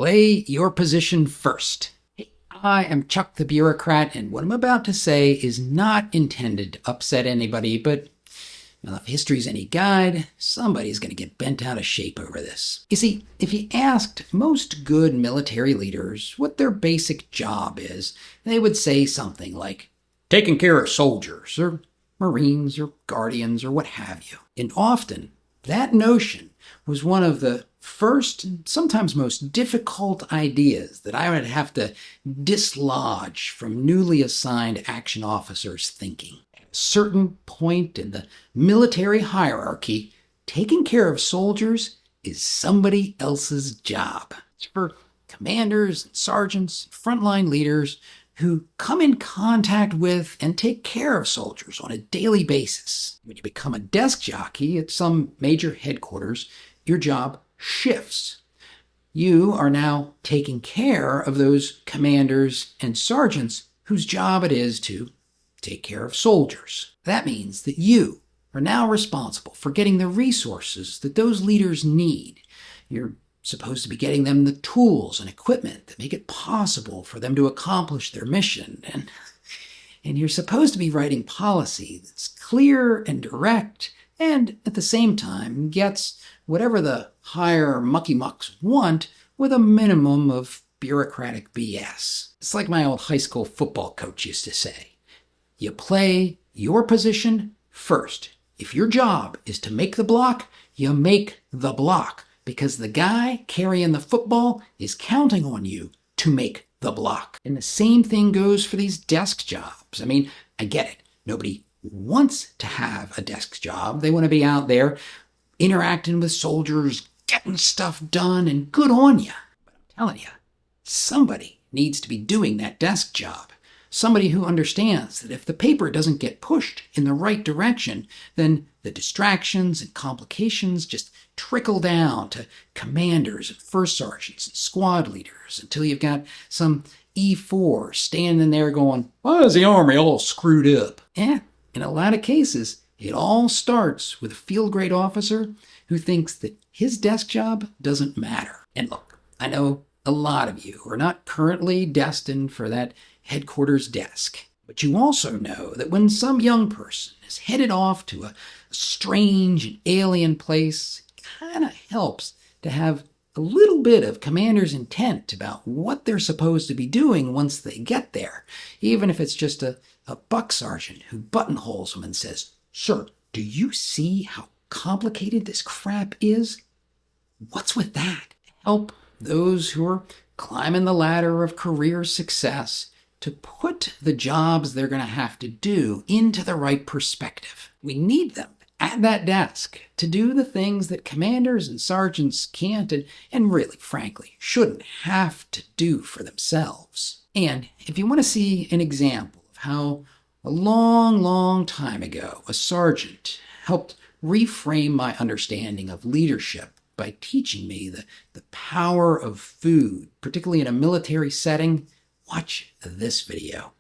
Play your position first. Hey, I am Chuck the Bureaucrat, and what I'm about to say is not intended to upset anybody, but well, if history's any guide, somebody's going to get bent out of shape over this. You see, if you asked most good military leaders what their basic job is, they would say something like taking care of soldiers, or Marines, or Guardians, or what have you. And often, that notion was one of the first and sometimes most difficult ideas that I would have to dislodge from newly assigned action officers' thinking. At a certain point in the military hierarchy, taking care of soldiers is somebody else's job. It's for commanders and sergeants, frontline leaders who come in contact with and take care of soldiers on a daily basis. When you become a desk jockey at some major headquarters, your job shifts. You are now taking care of those commanders and sergeants whose job it is to take care of soldiers. That means that you are now responsible for getting the resources that those leaders need. You're supposed to be getting them the tools and equipment that make it possible for them to accomplish their mission. And you're supposed to be writing policy that's clear and direct and at the same time gets whatever the higher mucky-mucks want with a minimum of bureaucratic BS. It's like my old high school football coach used to say, you play your position first. If your job is to make the block, you make the block, because the guy carrying the football is counting on you to make the block. And the same thing goes for these desk jobs. I mean, I get it. Nobody wants to have a desk job. They want to be out there interacting with soldiers, getting stuff done, and good on you. But I'm telling you, somebody needs to be doing that desk job. Somebody who understands that if the paper doesn't get pushed in the right direction, then the distractions and complications just trickle down to commanders and first sergeants and squad leaders until you've got some E4 standing there going, why is the Army all screwed up? In a lot of cases, it all starts with a field grade officer who thinks that his desk job doesn't matter. And look, I know a lot of you are not currently destined for that headquarters desk, but you also know that when some young person is headed off to a strange and alien place, it kind of helps to have a little bit of commander's intent about what they're supposed to be doing once they get there, even if it's just a buck sergeant who buttonholes them and says, "Sir, do you see how complicated this crap is?" What's with that? Help those who are climbing the ladder of career success to put the jobs they're going to have to do into the right perspective. We need them at that desk to do the things that commanders and sergeants can't and really, frankly, shouldn't have to do for themselves. And if you want to see an example of how a long, long time ago a sergeant helped reframe my understanding of leadership by teaching me the power of food, particularly in a military setting, watch this video.